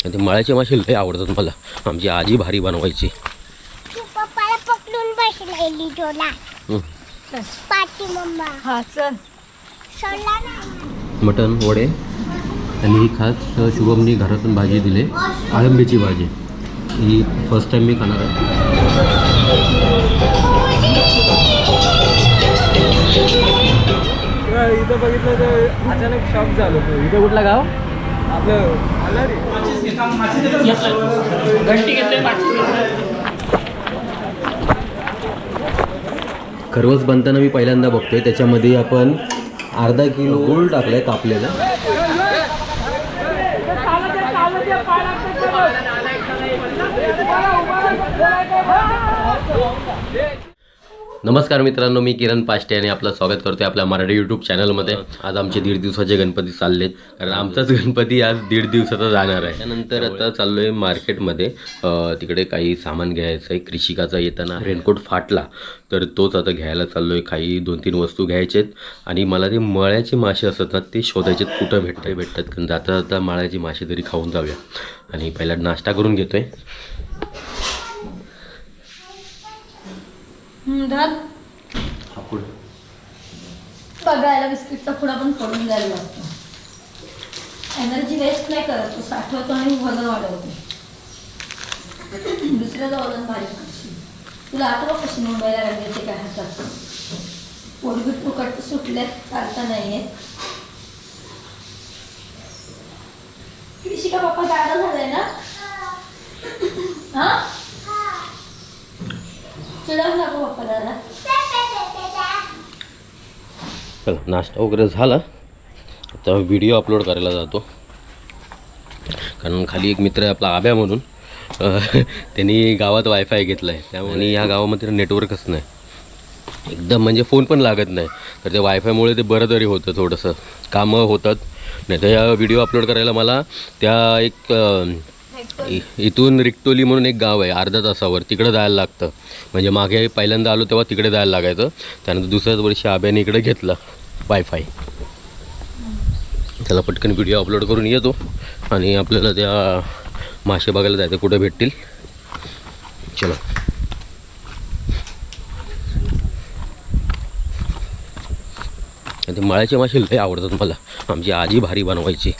आणि ते मळ्याचे मासे लय आवडतात मला. आमची आजी भारी बनवायची. पप्पाला पकडून बसलेली जोला पाठी मम्मा. हा चल सोडला नाही. मटण वडे आणि ही खास शुभमनी घरातून भाजी दिली, अळंबीची भाजी. ही फर्स्ट टाइम मी खाणार आहे. इथं बघितलं तर अचानक शॉक झालो. इथं कुठलं गाव? आपलं घंटी घेतले. खरवस बनताना मी पहिल्यांदा बघतोय. त्याच्यामध्ये आपण अर्धा किलो गूळ टाकलाय कापलेला. नमस्कार मित्रांनो, मी किरण पाष्टे आणि आपलं स्वागत करतोय आपल्या मराठी यूट्यूब चॅनलमध्ये. आज आमचे 1.5 दिवसाचे गणपती चाललेत, कारण आमचाच गणपती आज 1.5 दिवसाचा जाणार आहे. त्यानंतर आता चाललो आहे मार्केटमध्ये. तिकडे काही सामान घ्यायचं आहे. कृषिकाचा येताना रेनकोट फाटला, तर तोच आता घ्यायला चाललो आहे. काही 2-3 वस्तू घ्यायचे आहेत आणि मला ते मळ्याचे मासे असतात ना, ते शोधायचे कुठं भेटतात. कारण जाता जाता मळ्याचे मासे तरी खाऊन जाऊया. आणि पहिला नाश्ता करून घेतोय. बघायला बिस्किटचा पुडा पण पडून जायला लागतो. एनर्जी वेस्ट नाही करत, तो साठवतो आणि वजन वाढवतो. दुसऱ्याचं वजन भारी करशील. तुला आठवण कशी मुंबईला राहिली काय हातात पोटबीट फुकट सुटल्यात, चालता नाहीये. कृषिका पप्पा जागा झालाय ना. हा चिडवू नको पप्पा दादा. चला, नाश्ता वगैरे झाला. आता व्हिडिओ अपलोड करायला जातो. कारण खाली एक मित्र आहे आपला आब्या म्हणून, त्यांनी गावात वायफाय घेतला आहे. त्यामुळे ह्या गावामध्ये नेटवर्कच नाही एकदम, म्हणजे फोन पण लागत नाही. तर त्या वायफायमुळे ते बरं तरी होतं, थोडंसं कामं होतात. नाही तर या व्हिडिओ अपलोड करायला मला त्या एक इथून रिक्टोली म्हणून एक गाव आहे, अर्धा तासावर, तिकडं जायला लागतं. म्हणजे मागे पहिल्यांदा आलो तेव्हा तिकडे जायला लागायचं. त्यानंतर दुसऱ्याच वर्षी आब्याने इकडे घेतलं वायफाय. त्याला पटकन व्हिडिओ अपलोड करून येतो आणि आपल्याला त्या मासे बघायला जायचं कुठे भेटतील. चलो. ते मळ्याचे मासे लय आवडतात मला. आमची आजी भारी बनवायची.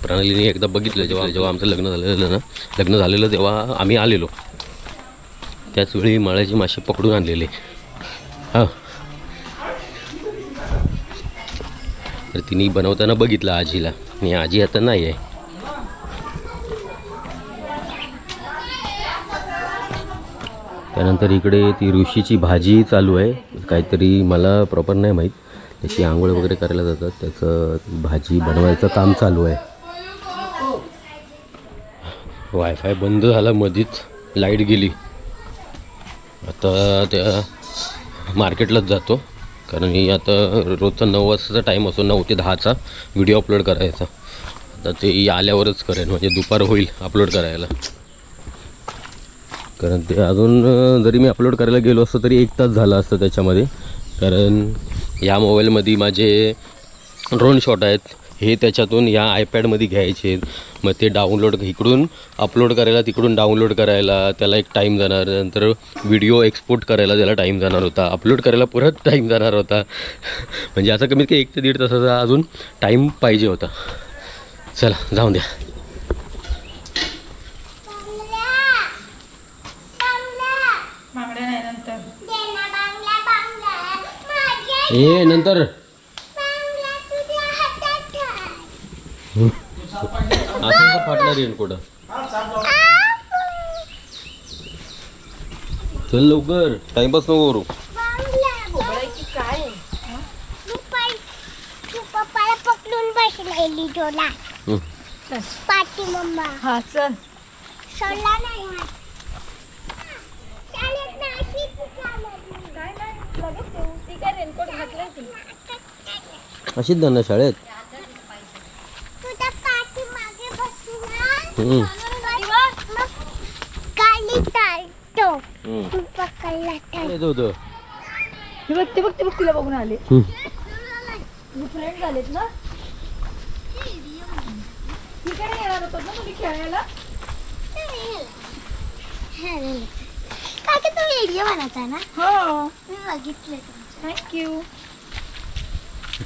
प्रणालीने एकदा बघितलं जेव्हा आमचं लग्न झालेलं तेव्हा आम्ही आलेलो. त्याचवेळी मळ्याचे मासे पकडून आणलेले. हां, तर तिने बनवताना बघितलं आजीला, आणि आजी आता नाही आहे. त्यानंतर इकडे ती ऋषीची भाजी चालू आहे काहीतरी, मला प्रॉपर नाही माहीत. त्याची आंघोळ वगैरे करायला जातात, त्याचं भाजी बनवायचं काम चालू आहे. वायफाय बंद झाला, मधीच लाईट गेली. आता त्या मार्केटलाच जातो, कारण ही आता रोजचा 9 वाजताचा टाईम असतो, 9 ते 10चा व्हिडिओ अपलोड करायचा. आता ते आल्यावरच करेन, म्हणजे दुपार होईल अपलोड करायला. कारण ते अजून जरी मी अपलोड करायला गेलो असतो तरी 1 तास झाला असतं त्याच्यामध्ये. कारण या मोबाईलमध्ये माझे ड्रोन शॉट आहेत, हे त्याच्यातून या आयपॅडमध्ये घ्यायचे. मग ते डाउनलोड इकडून अपलोड करायला, तिकडून डाउनलोड करायला त्याला एक टाईम जाणार. नंतर व्हिडिओ एक्सपोर्ट करायला त्याला टाईम जाणार होता, अपलोड करायला परत टाईम जाणार होता. म्हणजे असं कमीत कमी 1 ते 1.5 तासाचा अजून टाईम पाहिजे होता. चला जाऊन द्या. ए नंतर असं फाटणार रेनकोट. चल लवकर, टाइमपास नको करू. पप्पाला पकडून बसलेली जोला पाठी मम्मा. हा चल सोडला नाही. अशीच जाणार शाळेत. बघ तिला बघून आले. फ्रेंड झालेत ना. होतात ना तुम्ही खेळायला? काय की तुम्ही व्हिडिओ बनवता ना? हो. मी बघितलं. थँक्यू.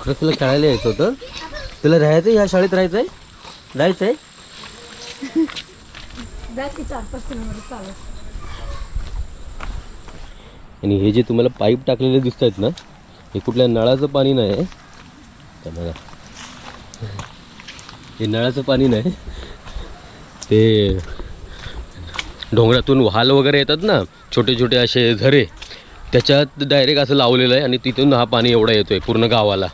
खरंच तुला खेळायला यायचं होतं? तुला राहायचं ह्या शाळेत राहायचंय? जायचंय? जा की 4-5 किलोमीटर चालत. आणि हे जे तुम्हाला पाईप टाकलेले दिसत आहेत ना, हे कुठल्या नळाचं पाणी नाही आहे. बघा, हे नळाचं पाणी नाही, ते डोंगरातून वाल वगैरे येतात ना, छोटे छोटे असे झरे, त्याच्यात डायरेक्ट असं लावलेलं आहे आणि तिथून हा पाणी एवढा येतोय पूर्ण गावाला.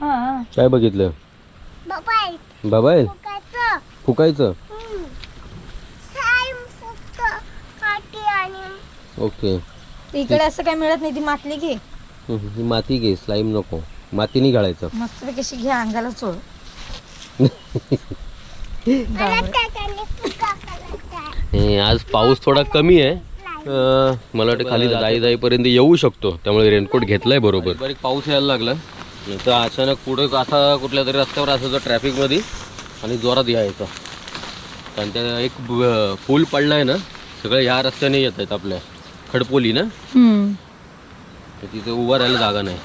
हां. काय बघितलं? बाबा फुकायचं. ओके. इकडे असं काय मिळत नाही, ती मातली घे. ही माती घे, स्लाईम नको, मातीने गाळायचं. मस्त कशी घे, अंगाला चोळ. आज पाऊस थोडा कमी आहे. मला वाटतं खाली जाईपर्यंत येऊ शकतो, त्यामुळे रेनकोट घेतलाय बरोबर. बारीक पाऊस यायला लागला तर अचानक पुढे असा कुठल्या तरी रस्त्यावर असायचं ट्रॅफिकमध्ये आणि जोरात यायचा. कारण त्या एक पूल पडला आहे ना, सगळं ह्या रस्त्याने येत आहेत आपल्या खडपोली ना, तर तिथे उभं राहायला जागा नाही.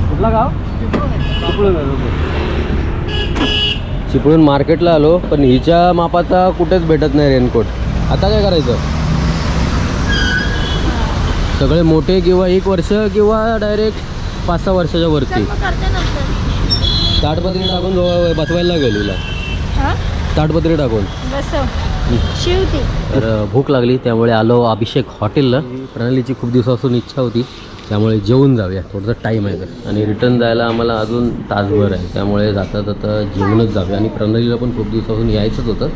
कुठला गाव? चिपळूण मार्केटला आलो, पण हिच्या मापाचा कुठेच भेटत नाही रेनकोट. आता काय करायचं? सगळे मोठे किंवा 1 वर्ष किंवा डायरेक्ट 5-6 वर्षाच्या वरती. ताडपत्री टाकून बसवायला लागेल हिला. ताडपत्री टाकून. तर भूक लागली, त्यामुळे आलो अभिषेक हॉटेलला. प्रणालीची खूप दिवसापासून इच्छा होती, त्यामुळे जेवून जाऊया. थोडासा टाईम आहे तर, आणि रिटर्न जायला आम्हाला अजून तासभर आहे, त्यामुळे जाता जाता जेवूनच जाऊया. आणि प्रणालीला पण खूप दिवसापासून यायचंच होतं,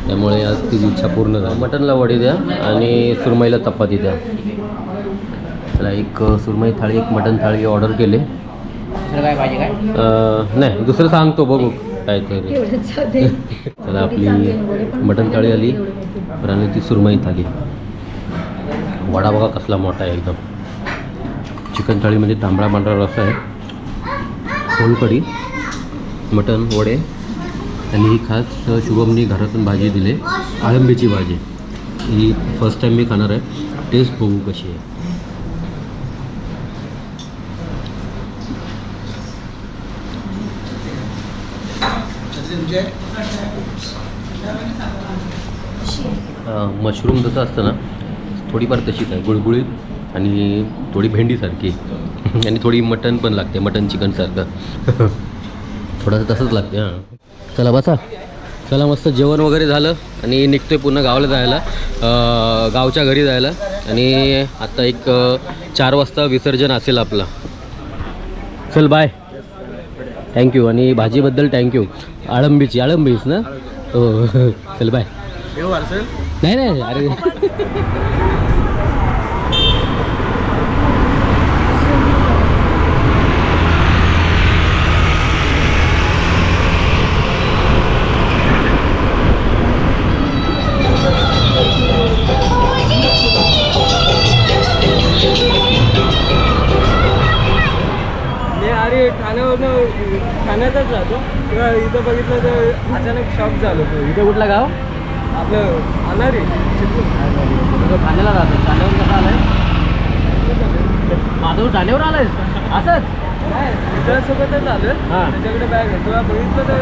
त्यामुळे आज तिची इच्छा पूर्ण झाली. मटनला वडी द्या आणि सुरमईला चपाती द्या. त्याला एक सुरमई थाळी, एक मटन थाळी ऑर्डर केले. काय पाहिजे काय? नाही, दुसरं सांगतो बघू काय तरी. त्याला आपली मटन थाळी आली, प्रणालीची सुरमई थाळी. वडा बघा कसला मोठा आहे एकदम. चिकन थाळीमध्ये तांबडा पांढरा रस्सा आहे, सोलकढी, मटन, वडे, आणि ही खास शुभमनी घरातून भाजी दिली, अळंबीची भाजी. ही फर्स्ट टाईम मी खाणार आहे, टेस्ट बघू कशी आहे. मशरूम जसं असतं ना, थोडीफार तशीच आहे, गुळगुळीत आणि थोडी भेंडीसारखी. आणि थोडी मटन पण लागते, मटन चिकनसारखं. थोडंसं तसंच लागते. हां, चला बसा. चला, मस्त जेवण वगैरे झालं आणि निघतोय पुन्हा गावाला जायला, गावच्या घरी जायला. आणि आता एक 4 वाजता विसर्जन असेल आपलं. चल बाय, थँक्यू. आणि भाजीबद्दल थँक्यू. अळंबीच ना? हो. चल बाय. नाही नाही, अरे ठाण्यातच जातो किंवा इथं बघितलं तर अचानक शॉक झालो. इथं कुठलं गाव? आपलं आणारी ठाण्याला राहतो. ठाण्यावर कसं आलाय? माझं ठाण्यावर आलाय असंच? नाही, मित्रासोबतच आलं. हां, त्याच्याकडे बॅग आहे, तुला बघितलं तर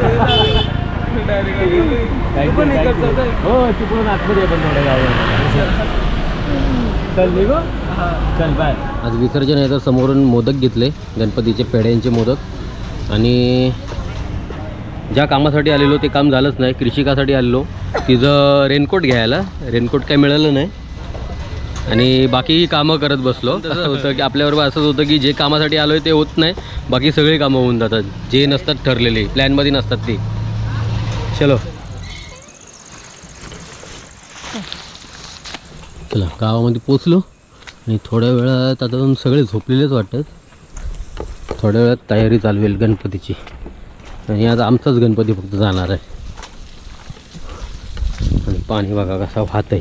डायरेक्ट पण इकडचं. हो, चिपळूण आतमध्ये पण थोड्या गावात. चल निघू. चल बाय. आज विसर्जन आहे तर समोरून मोदक घेतले, गणपतीचे पेढ्यांचे मोदक. आणि ज्या कामासाठी आलेलो ते काम झालंच नाही. कृषिकासाठी आलेलो, तिचं रेनकोट घ्यायला. रेनकोट काय मिळालं नाही आणि बाकी कामं करत बसलो. तसं होतं की आपल्याबरोबर असंच होतं की जे कामासाठी आलो आहे ते होत नाही, बाकी सगळी कामं होऊन जातात जे नसतात ठरलेले, प्लॅनमध्ये नसतात ती. चलो चला गावामध्ये पोचलो आणि थोड्या वेळात आता सगळे झोपलेलेच वाटतात. थोड्या वेळात तयारी चालू होईल गणपतीची आणि आता आमचाच गणपती फक्त जाणार आहे. आणि पाणी बघा कसा वाहत आहे.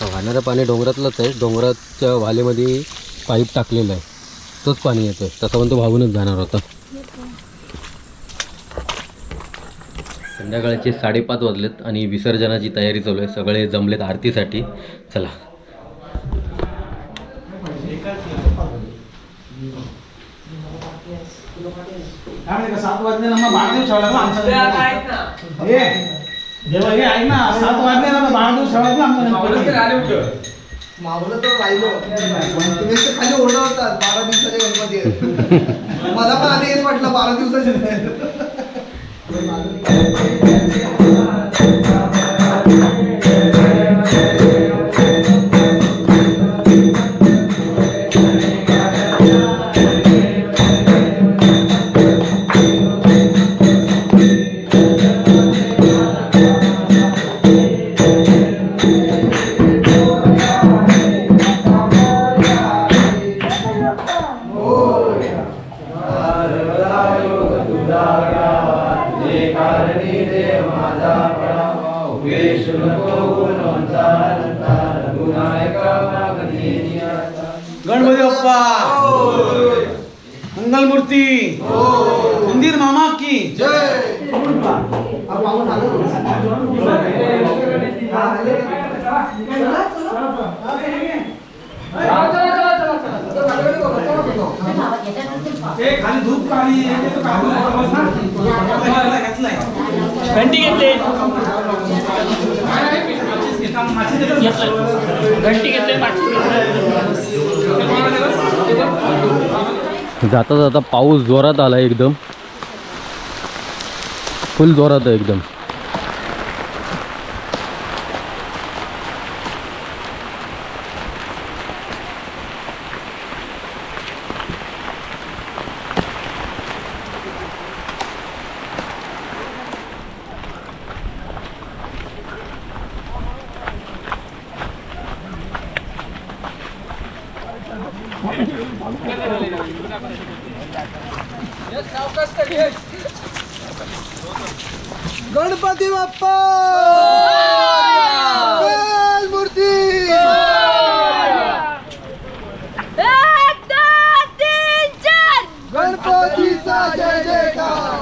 वाहणारं पाणी डोंगरातलंच आहे. डोंगराच्या वालेमध्ये पाईप टाकलेलं आहे, तोच पाणी येतोय. तसा पण तो वाहूनच जाणार होता. संध्याकाळचे 5:30 वाजलेत आणि विसर्जनाची तयारी चालू आहे. सगळे जमलेत आरतीसाठी. चला काय 7 वाजले ना, मग बाळदेव ठेवला ना आमचा हे देवा. हे ऐक ना, 7 वाजले ना, बाळदेव ठेवला ना आमचा आले उठं मावलं तर राहिलो तुम्ही तर खाली ओरडवतात 12 दिवसाचे गणपती आहेत. मला पण आधी हेच वाटलं 12 दिवसाचे. गणपती बाप्पा मंगलमूर्ती मंदिर मामा की जय. खाली धूप काढली घंटी घेतली घंटी घेतली. जाता जाता पाऊस जोरात आला, एकदम फुल जोरात आहे एकदम. गणपती बाप्पा मंगलमूर्ती. गणपतीचा जय जयकार.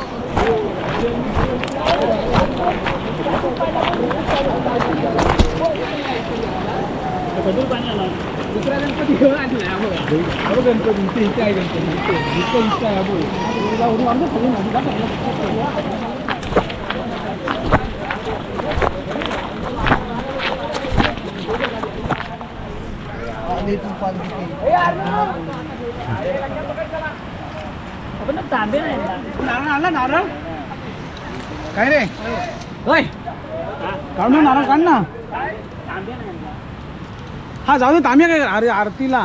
दुसरा गणपती घेऊन गणपती काय गणपती नारळ नारळ काय रे होय काढ ना नारळ काढ ना. हा जाऊ दे तांब्या काय. अरे आरतीला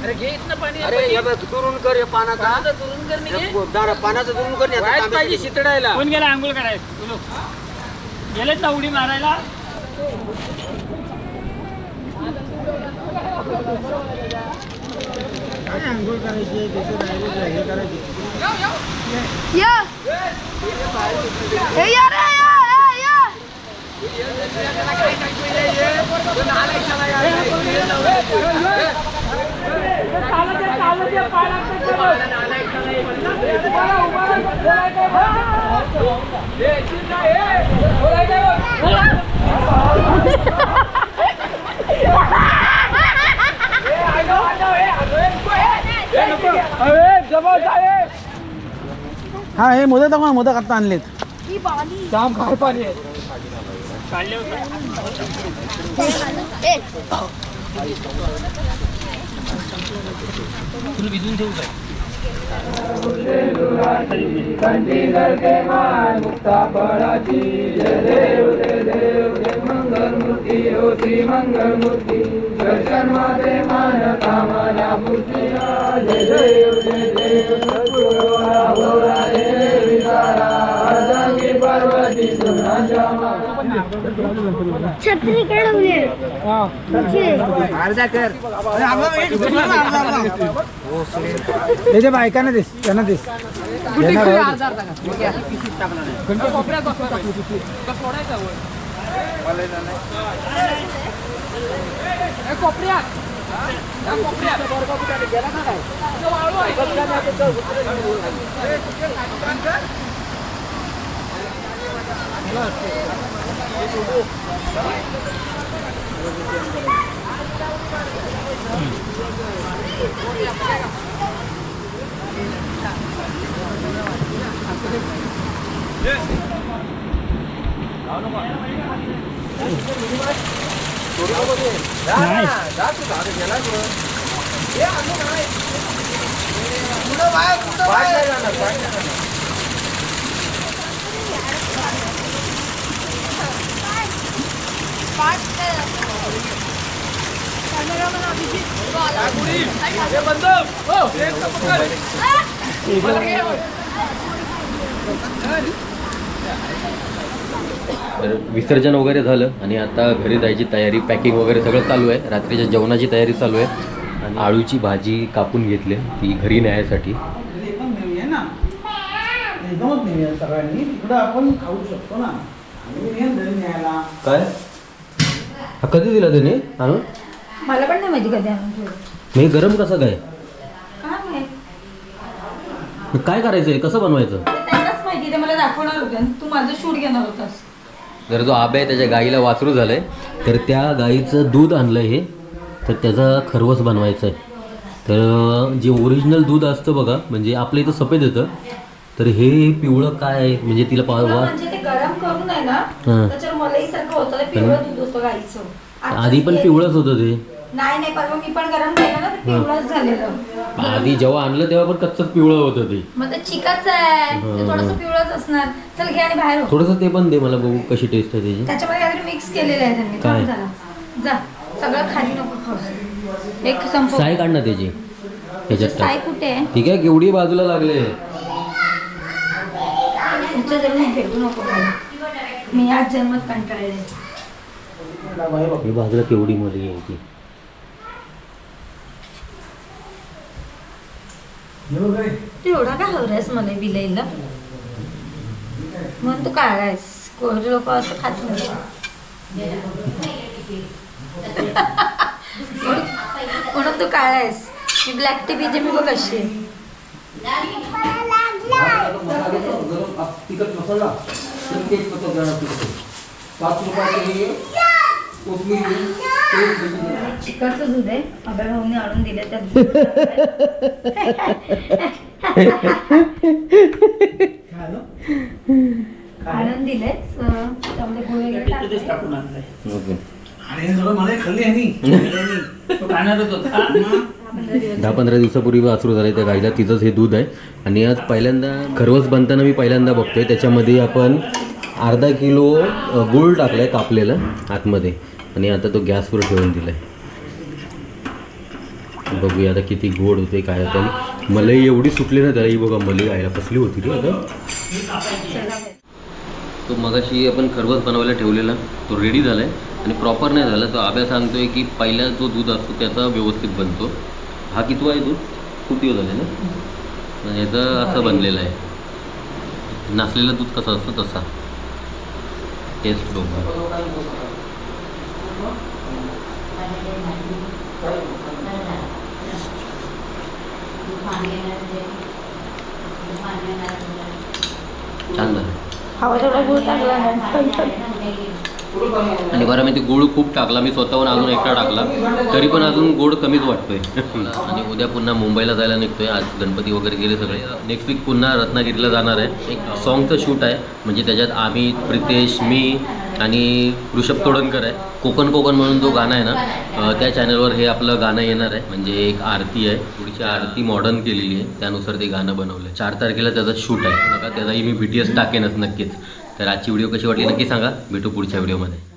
अरे घे इथनं पाणी. अरे दुरून कर हे पानाचा दुरून कर. पानाचं दुरून कर पाहिजे शितडायला. कोण गेला आंघोळ करायला? गेलेत ना उडी मारायला. काय आंघोळ करायची त्याचं हे करायची. हा हे मोदक दाखवा. मोदक आता आणलेत. काम काय पाणी आहे. काढले होते तुला भिजून ठेवू काय छत्री कडवली त्याच्या बायकांना दिस त्यांना दिस तर विसर्जन वगैरे झालं आणि आता घरी जायची तयारी, पॅकिंग वगैरे सगळं चालू आहे. रात्रीच्या जेवणाची तयारी चालू आहे आणि आळूची भाजी कापून घेतली ती घरी न्यायसाठी. सगळ्यांनी तिकडं आपण खाऊ शकतो ना न्यायला. काय हा कधी दिला त्याने आणून? मला पण नाही माहिती कधी आणून ठेवलं. मी गरम कसं काय? काय माहित? काय करायचंय, कसं बनवायचं? ते त्यांनाच माहिती, ते मला दाखवणार होते आणि तू माझं शूट घेणार होतास. जर जो आबा आहे त्याच्या गाईला वासरू झालंय तर त्या गाईचं दूध आणलं हे, तर त्याचा खरवस बनवायचं आहे. तर जे ओरिजिनल दूध असतं बघा, म्हणजे आपल्या इथं सफेद येतं, तर हे पिवळं काय आहे म्हणजे तिला म्हणजे ते गरम करून आहे ना हां. त्याच्यावर मलाई सारखं होतं, ते पिवळं दूध होतं गाईचं. आधी पण पिवळंच होतं ते. नाही परवा मी पण गरम केलं ना, ते पिवळंच झालेलं. आधी जेव्हा आणलं तेव्हा पण कच्चच पिवळं होतं ते. मग ते चिकाचं आहे, ते थोडंसं पिवळंच असणार. चल घे आणि बाहेर हो. थोडंसं ते पण दे मला बघू कशी टेस्ट आहे त्याची. त्याच्यामध्ये काहीतरी मिक्स केलेलं आहे त्यांनी. काय? थांब जरा. जा सगळं खाली नको खाऊस. एक संपव. साय काढ ना त्याची त्याच्यात साय टाक. कुठे आहे? ठीक आहे, केवढी बाजूला लागले. तुमच्या जन्म फेकू नको खाली. मी आज जन्मात कंटाळले. ही बाजूला केवढी मली आहे ती. तू एवढा काय हवरायस मला बिलाईला? म्हणून तू काढायस. कोणी लोक असं खात नाही. म्हणून तू काढायस. मी ब्लॅक टी पिते, मी बघ कशी आहे. चिकनचं दूध आहे, अभ्या भाऊने आणून दिले त्या आणून दिले. त्यामध्ये गुळ वगैरे टाकले. ओके. अरे सगळं मला खाल्ली आहे तो खाणारच होता. 10-15 दिवसापूर्वी वासरू झालं त्या गाईला, तिचंच हे दूध आहे. आणि आज पहिल्यांदा खरवस बनताना मी पहिल्यांदा बघतोय. त्याच्यामध्ये आपण अर्धा किलो गूळ टाकलाय कापलेलं आतमध्ये आणि आता तो गॅसवर ठेवून दिलाय. बघूया आता किती गोड होते काय होतं. आणि मलाई एवढी सुटली ना त्याला, ही बघा मलाई गायला कसली होती रे आता. तो मगाशी आपण खरवस बनवायला ठेवलेला तो रेडी झाला आहे आणि प्रॉपर नाही झाला. तो आब्या सांगतोय की पहिला जो दूध असतो त्याचा व्यवस्थित बनतो. हा कितवा आहे दूध? खूप दिवस झाले ना. म्हणजे याचं असं बनलेलं आहे. नासलेलं दूध कसं असतं तसा टेस्ट बघा. छान झालं. हवा थोडा गुळ टाकला आणि बरं माहिती गुळ खूप टाकला मी स्वतःहून, अजून एक्स्ट्रा टाकला तरी पण अजून गोड कमीच वाटतोय. आणि उद्या पुन्हा मुंबईला जायला निघतोय. आज गणपती वगैरे गेले सगळे. नेक्स्ट वीक पुन्हा रत्नागिरीला जाणार आहे. एक सॉन्गचं शूट आहे, म्हणजे त्याच्यात आम्ही, प्रितेश, मी आणि ऋषभ तोडणकर आहे. कोकण कोकण म्हणून जो गाणं आहे ना त्या चॅनलवर हे आपलं गाणं येणार आहे. म्हणजे एक आरती आहे, थोडीशी आरती मॉडर्न केलेली आहे, त्यानुसार ते गाणं बनवलं आहे. 4 तारखेला त्याचा शूट आहे बघा, त्याचाही मी BTS टाकेनच नक्कीच. तर आजची व्हिडिओ कशी वाटली नक्की सांगा. भेटू पुढच्या व्हिडिओमध्ये.